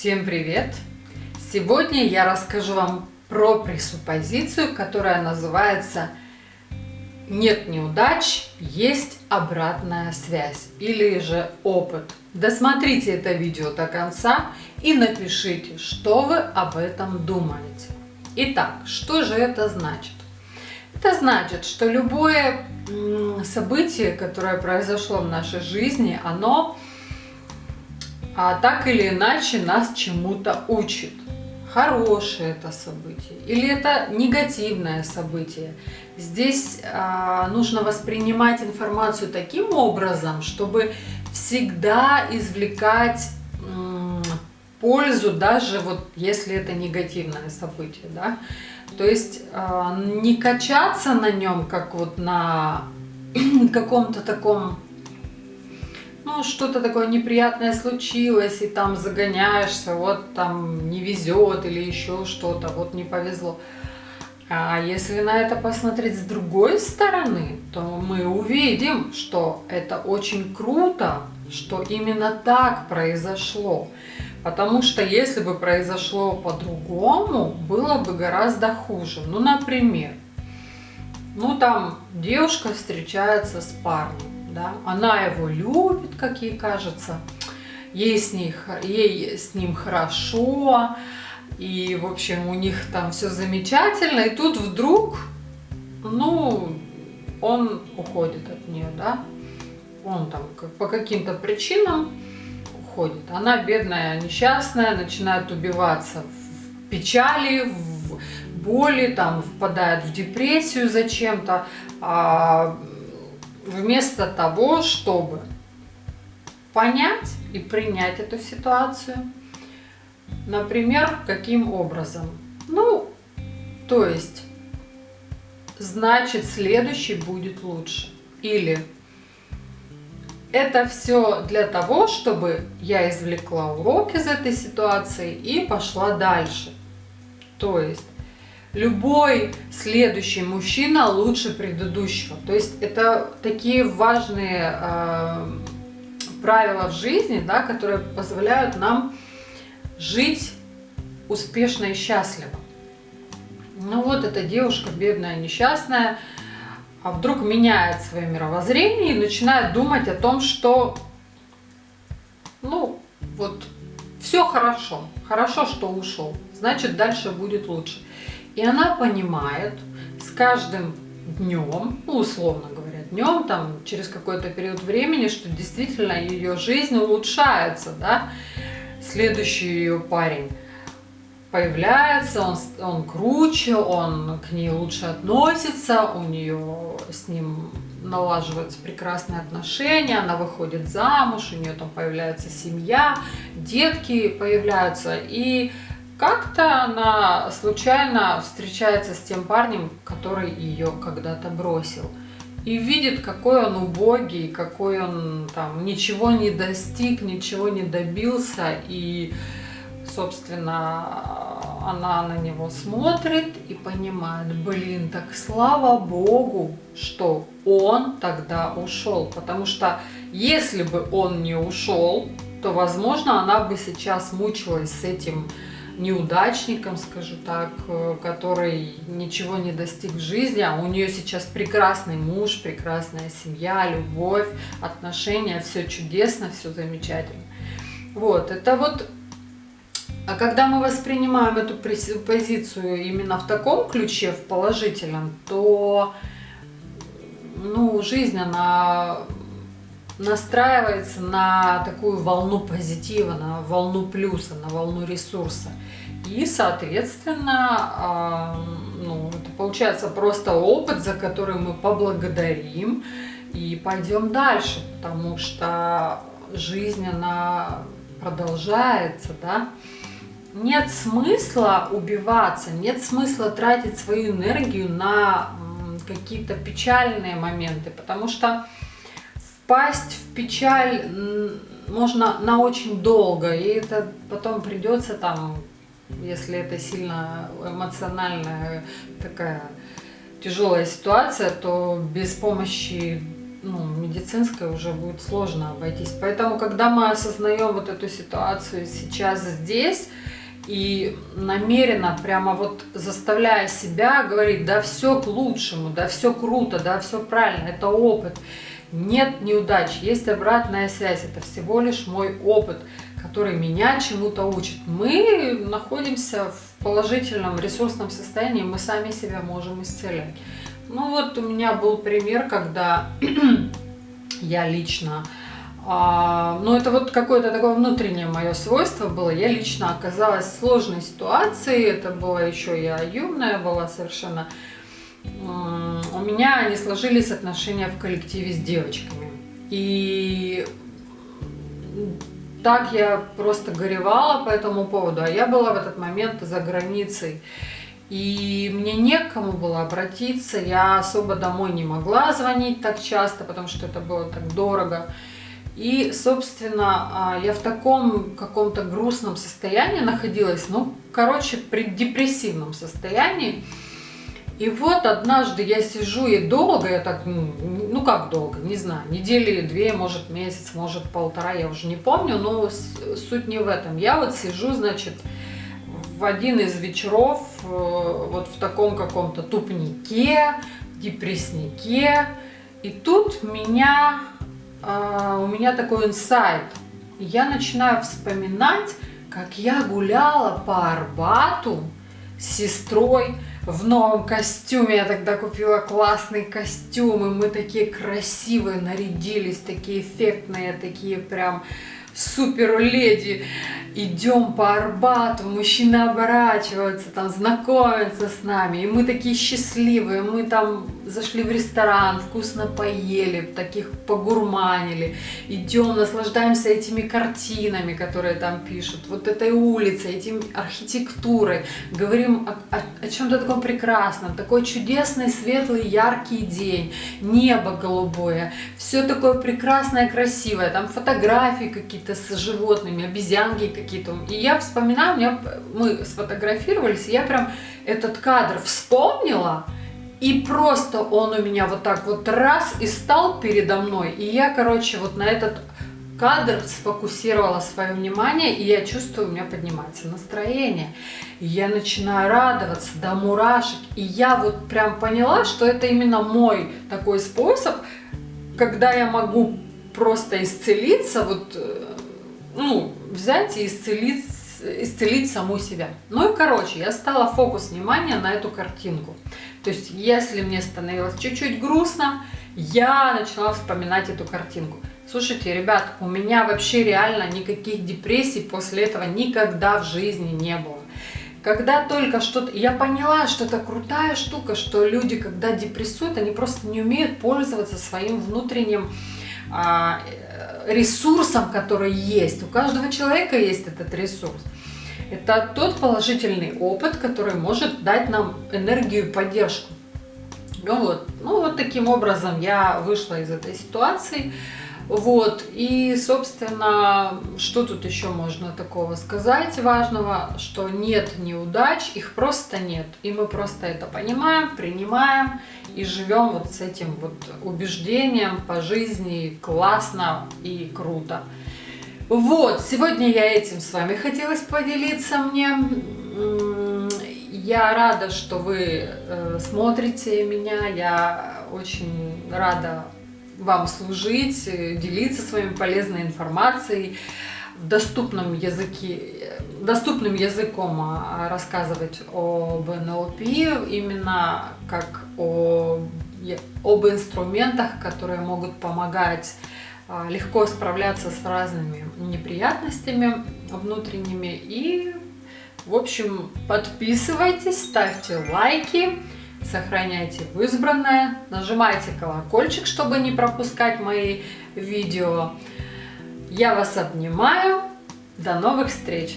Всем привет! Сегодня я расскажу вам про пресуппозицию, которая называется «Нет неудач, есть обратная связь» или же «Опыт». Досмотрите это видео до конца и напишите, что вы об этом думаете. Итак, что же это значит? Это значит, что любое событие, которое произошло в нашей жизни, оно так или иначе нас чему-то учит. Хорошее это событие или это негативное событие. Здесь нужно воспринимать информацию таким образом, чтобы всегда извлекать пользу, даже вот если это негативное событие, да? То есть не качаться на нем, как вот на каком-то таком, что-то такое неприятное случилось, и там загоняешься, вот там не везет или еще что-то, вот не повезло. А если на это посмотреть с другой стороны, то мы увидим, что это очень круто, что именно так произошло. Потому что если бы произошло по-другому, было бы гораздо хуже. Например, там девушка встречается с парнем. Да? Она его любит, как ей кажется, ей с ним хорошо, и, в общем, у них там все замечательно, и тут вдруг, он уходит от нее, да, он там по каким-то причинам уходит, она бедная, несчастная, начинает убиваться в печали, в боли, там, впадает в депрессию зачем-то, вместо того, чтобы понять и принять эту ситуацию. Например, каким образом? То есть, значит, следующий будет лучше. Или это все для того, чтобы я извлекла урок из этой ситуации и пошла дальше. То есть, любой следующий мужчина лучше предыдущего. То есть это такие важные правила в жизни, да, которые позволяют нам жить успешно и счастливо. Эта девушка бедная, несчастная, вдруг меняет свое мировоззрение и начинает думать о том, что все хорошо, что ушел, значит дальше будет лучше. И она понимает с каждым днем, условно говоря, днем, там, через какой-то период времени, что действительно ее жизнь улучшается, да. Следующий ее парень появляется, он круче, он к ней лучше относится, у нее с ним налаживаются прекрасные отношения, она выходит замуж, у нее там появляется семья, детки появляются, и как-то она случайно встречается с тем парнем, который ее когда-то бросил. И видит, какой он убогий, какой он там ничего не достиг, ничего не добился. И, собственно, она на него смотрит и понимает, так слава Богу, что он тогда ушел. Потому что если бы он не ушел, то, возможно, она бы сейчас мучилась с этим неудачником, скажу так, который ничего не достиг в жизни, а у нее сейчас прекрасный муж, прекрасная семья, любовь, отношения, все чудесно, все замечательно. А когда мы воспринимаем эту позицию именно в таком ключе, в положительном, то жизнь, она настраивается на такую волну позитива, на волну плюса, на волну ресурса. И, соответственно, это получается просто опыт, за который мы поблагодарим и пойдем дальше, потому что жизнь, она продолжается, да. Нет смысла убиваться, нет смысла тратить свою энергию на какие-то печальные моменты, потому что впасть в печаль можно на очень долго, и это потом придется там, если это сильно эмоциональная такая тяжелая ситуация, то без помощи медицинской уже будет сложно обойтись. Поэтому, когда мы осознаем вот эту ситуацию сейчас здесь, и намеренно прямо вот заставляя себя говорить, да все к лучшему, да все круто, да все правильно, это опыт. Нет неудач, есть обратная связь, это всего лишь мой опыт, который меня чему-то учит. Мы находимся в положительном ресурсном состоянии, мы сами себя можем исцелять. Ну вот у меня был пример, когда я лично, это вот какое-то такое внутреннее мое свойство было, я лично оказалась в сложной ситуации, это было еще я юная была совершенно, у меня не сложились отношения в коллективе с девочками, и так я просто горевала по этому поводу, а я была в этот момент за границей. И мне не к кому было обратиться, я особо домой не могла звонить так часто, потому что это было так дорого. И, собственно, я в таком каком-то грустном состоянии находилась, преддепрессивном состоянии. И вот однажды я сижу и долго, я так, как долго, не знаю, недели 2, может месяц, может 1,5, я уже не помню, но суть не в этом. Я вот сижу, значит, в один из вечеров вот в таком каком-то тупнике, депресснике, и тут у меня такой инсайт. Я начинаю вспоминать, как я гуляла по Арбату с сестрой в новом костюме. Я тогда купила классный костюм, и мы такие красивые нарядились, такие эффектные, такие прям супер леди. Идем по Арбату, мужчины оборачиваются, там знакомятся с нами, и мы такие счастливые, мы там зашли в ресторан, вкусно поели, таких погурманили, идем, наслаждаемся этими картинами, которые там пишут, вот этой улицей, этим архитектурой, говорим о чем-то таком прекрасном, такой чудесный, светлый, яркий день, небо голубое, все такое прекрасное, красивое, там фотографии какие-то с животными, обезьянки какие-то. И я вспоминаю, мы сфотографировались, и я прям этот кадр вспомнила, и просто он у меня вот так вот раз и стал передо мной. И я, вот на этот кадр сфокусировала свое внимание, и я чувствую, у меня поднимается настроение. И я начинаю радоваться до мурашек. И я вот прям поняла, что это именно мой такой способ, когда я могу просто исцелиться, взять и исцелить саму себя. Я стала фокус внимания на эту картинку. То есть, если мне становилось чуть-чуть грустно, я начала вспоминать эту картинку. Слушайте, ребят, у меня вообще реально никаких депрессий после этого никогда в жизни не было. Когда только что-то... Я поняла, что это крутая штука, что люди, когда депрессуют, они просто не умеют пользоваться своим внутренним ресурсом, который есть. У каждого человека есть этот ресурс. Это тот положительный опыт, который может дать нам энергию и поддержку. Вот таким образом я вышла из этой ситуации. И, собственно, что тут еще можно такого сказать важного, что нет неудач, их просто нет. И мы просто это понимаем, принимаем и живем вот с этим вот убеждением по жизни классно и круто. Сегодня я этим с вами хотелось поделиться мне. Я рада, что вы смотрите меня, я очень рада вам служить, делиться с вами полезной информацией, доступным языком рассказывать об НЛП, именно как об инструментах, которые могут помогать легко справляться с разными неприятностями внутренними. И, в общем, подписывайтесь, ставьте лайки, сохраняйте в избранное, нажимайте колокольчик, чтобы не пропускать мои видео. Я вас обнимаю. До новых встреч!